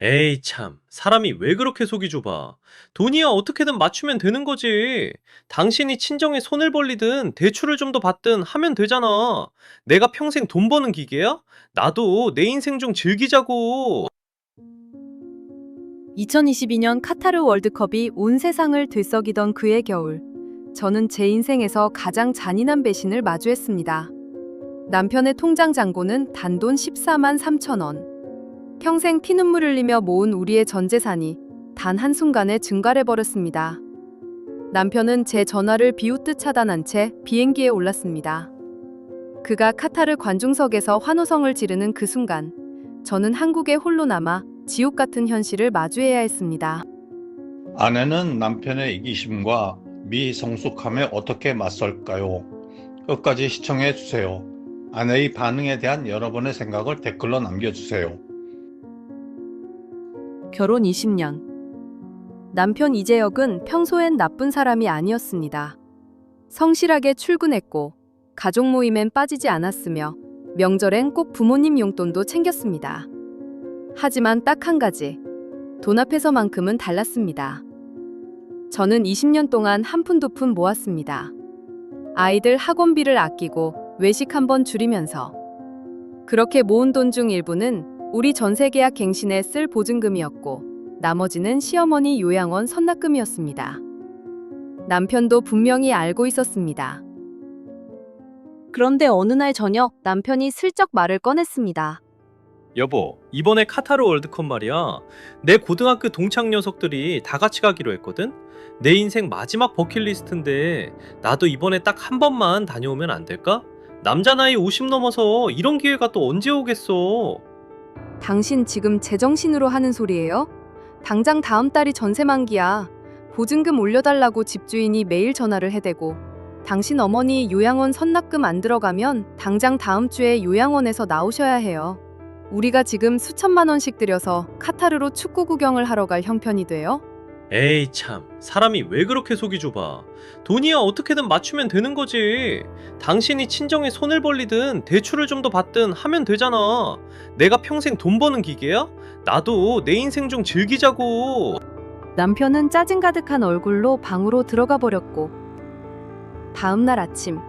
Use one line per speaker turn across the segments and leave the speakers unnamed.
에이 참, 사람이 왜 그렇게 속이 좁아? 돈이야 어떻게든 맞추면 되는 거지. 당신이 친정에 손을 벌리든 대출을 좀 더 받든 하면 되잖아. 내가 평생 돈 버는 기계야? 나도 내 인생 좀 즐기자고.
2022년 카타르 월드컵이 온 세상을 들썩이던 그해 겨울, 저는 제 인생에서 가장 잔인한 배신을 마주했습니다. 남편의 통장 잔고는 단돈 14만 3천 원. 평생 피눈물 흘리며 모은 우리의 전 재산이 단 한순간에 증발해버렸습니다. 남편은 제 전화를 비웃듯 차단한 채 비행기에 올랐습니다. 그가 카타르 관중석에서 환호성을 지르는 그 순간, 저는 한국에 홀로 남아 지옥 같은 현실을 마주해야 했습니다.
아내는 남편의 이기심과 미성숙함에 어떻게 맞설까요? 끝까지 시청해 주세요. 아내의 반응에 대한 여러분의 생각을 댓글로 남겨주세요.
결혼 20년. 남편 이재혁은 평소엔 나쁜 사람이 아니었습니다. 성실하게 출근했고 가족 모임엔 빠지지 않았으며 명절엔 꼭 부모님 용돈도 챙겼습니다. 하지만 딱 한 가지, 돈 앞에서만큼은 달랐습니다. 저는 20년 동안 한 푼 두 푼 모았습니다. 아이들 학원비를 아끼고 외식 한 번 줄이면서. 그렇게 모은 돈 중 일부는 우리 전세계약 갱신에 쓸 보증금이었고, 나머지는 시어머니 요양원 선납금이었습니다. 남편도 분명히 알고 있었습니다. 그런데 어느 날 저녁 남편이 슬쩍 말을 꺼냈습니다.
여보, 이번에 카타르 월드컵 말이야. 내 고등학교 동창 녀석들이 다 같이 가기로 했거든? 내 인생 마지막 버킷리스트인데 나도 이번에 딱 한 번만 다녀오면 안 될까? 남자 나이 50 넘어서 이런 기회가 또 언제 오겠어?
당신 지금 제정신으로 하는 소리예요? 당장 다음 달이 전세 만기야. 보증금 올려달라고 집주인이 매일 전화를 해대고, 당신 어머니 요양원 선납금 안 들어가면 당장 다음 주에 요양원에서 나오셔야 해요. 우리가 지금 수천만 원씩 들여서 카타르로 축구 구경을 하러 갈 형편이 돼요?
에이 참, 사람이 왜 그렇게 속이 좁아? 돈이야 어떻게든 맞추면 되는 거지. 당신이 친정에 손을 벌리든 대출을 좀 더 받든 하면 되잖아. 내가 평생 돈 버는 기계야? 나도 내 인생 좀 즐기자고.
남편은 짜증 가득한 얼굴로 방으로 들어가 버렸고, 다음 날 아침,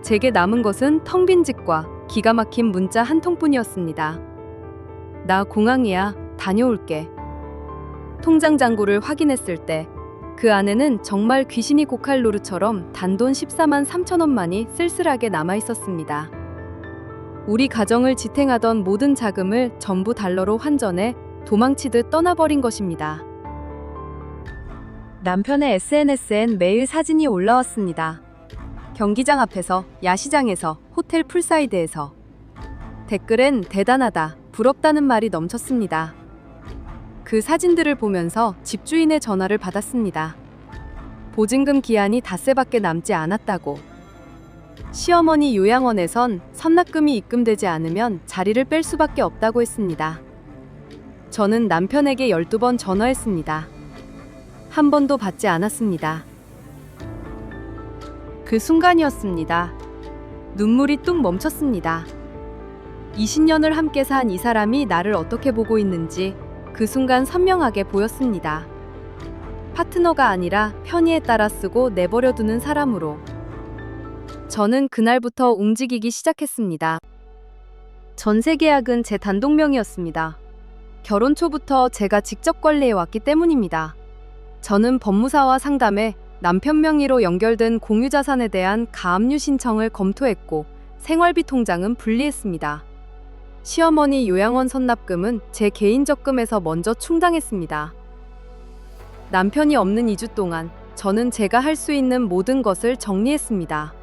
제게 남은 것은 텅 빈 집과 기가 막힌 문자 한 통뿐이었습니다. 나 공항이야. 다녀올게. 통장 잔고를 확인했을 때 그 안에는 정말 귀신이 고칼 노릇처럼 단돈 14만 3천 원만이 쓸쓸하게 남아 있었습니다. 우리 가정을 지탱하던 모든 자금을 전부 달러로 환전해 도망치듯 떠나버린 것입니다. 남편의 SNS엔 매일 사진이 올라왔습니다. 경기장 앞에서, 야시장에서, 호텔 풀사이드에서. 댓글엔 대단하다, 부럽다는 말이 넘쳤습니다. 그 사진들을 보면서 집주인의 전화를 받았습니다. 보증금 기한이 닷새밖에 남지 않았다고. 시어머니 요양원에선 선납금이 입금되지 않으면 자리를 뺄 수밖에 없다고 했습니다. 저는 남편에게 12번 전화했습니다. 한 번도 받지 않았습니다. 그 순간이었습니다. 눈물이 뚝 멈췄습니다. 20년을 함께 산 이 사람이 나를 어떻게 보고 있는지 그 순간 선명하게 보였습니다. 파트너가 아니라 편의에 따라 쓰고 내버려두는 사람으로. 저는 그날부터 움직이기 시작했습니다. 전세 계약은 제 단독 명의였습니다. 결혼 초부터 제가 직접 관리해왔기 때문입니다. 저는 법무사와 상담해 남편 명의로 연결된 공유자산에 대한 가압류 신청을 검토했고, 생활비 통장은 분리했습니다. 시어머니 요양원 선납금은 제 개인 적금에서 먼저 충당했습니다. 남편이 없는 2주 동안 저는 제가 할 수 있는 모든 것을 정리했습니다.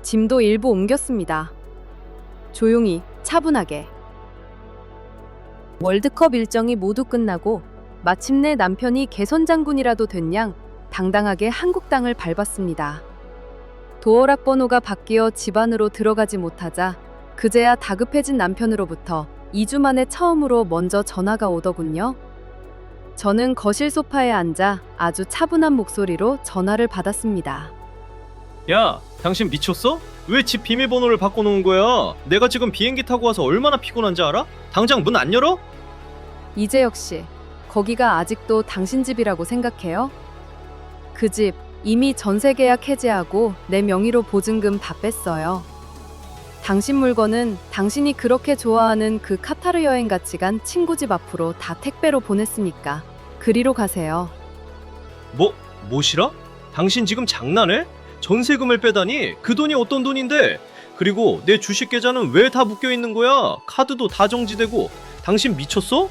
짐도 일부 옮겼습니다. 조용히, 차분하게. 월드컵 일정이 모두 끝나고 마침내 남편이 개선장군이라도 된 양 당당하게 한국 땅을 밟았습니다. 도어락 번호가 바뀌어 집 안으로 들어가지 못하자 그제야 다급해진 남편으로부터 2주 만에 처음으로 먼저 전화가 오더군요. 저는 거실 소파에 앉아 아주 차분한 목소리로 전화를 받았습니다.
야, 당신 미쳤어? 왜 집 비밀번호를 바꿔놓은 거야? 내가 지금 비행기 타고 와서 얼마나 피곤한지 알아? 당장 문 안 열어?
이재혁 씨, 거기가 아직도 당신 집이라고 생각해요? 그 집 이미 전세 계약 해지하고 내 명의로 보증금 다 뺐어요. 당신 물건은 당신이 그렇게 좋아하는 그 카타르 여행 같이 간 친구 집 앞으로 다 택배로 보냈으니까 그리로 가세요.
뭐시라? 당신 지금 장난해? 전세금을 빼다니 그 돈이 어떤 돈인데? 그리고 내 주식 계좌는 왜 다 묶여 있는 거야? 카드도 다 정지되고. 당신 미쳤어?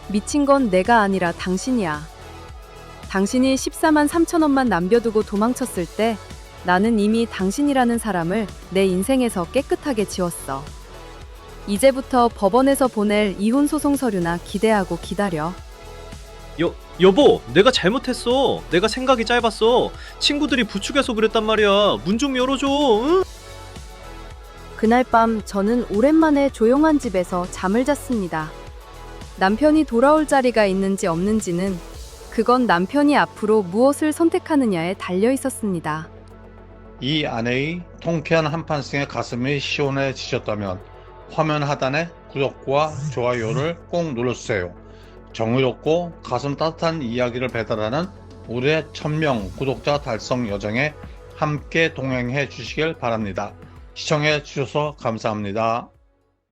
미친 건 내가 아니라 당신이야. 당신이 14만 3천 원만 남겨두고 도망쳤을 때 나는 이미 당신이라는 사람을 내 인생에서 깨끗하게 지웠어. 이제부터 법원에서 보낼 이혼 소송 서류나 기대하고 기다려.
여보, 내가 잘못했어. 내가 생각이 짧았어. 친구들이 부축해서 그랬단 말이야. 문 좀 열어줘. 응?
그날 밤 저는 오랜만에 조용한 집에서 잠을 잤습니다. 남편이 돌아올 자리가 있는지 없는지는 그건 남편이 앞으로 무엇을 선택하느냐에 달려 있었습니다.
이 아내의 통쾌한 한판승에 가슴이 시원해지셨다면 화면 하단에 구독과 좋아요를 꼭 눌러주세요. 정의롭고 가슴 따뜻한 이야기를 배달하는 우리의 1000명 구독자 달성 여정에 함께 동행해 주시길 바랍니다. 시청해 주셔서 감사합니다.